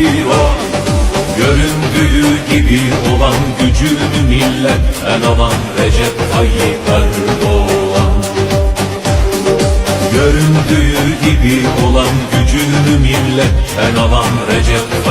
var. Göründüğü gibi olan gücünü milletten alan Recep Tayyip Erdoğan. Göründüğü gibi olan gücünü milletten alan Recep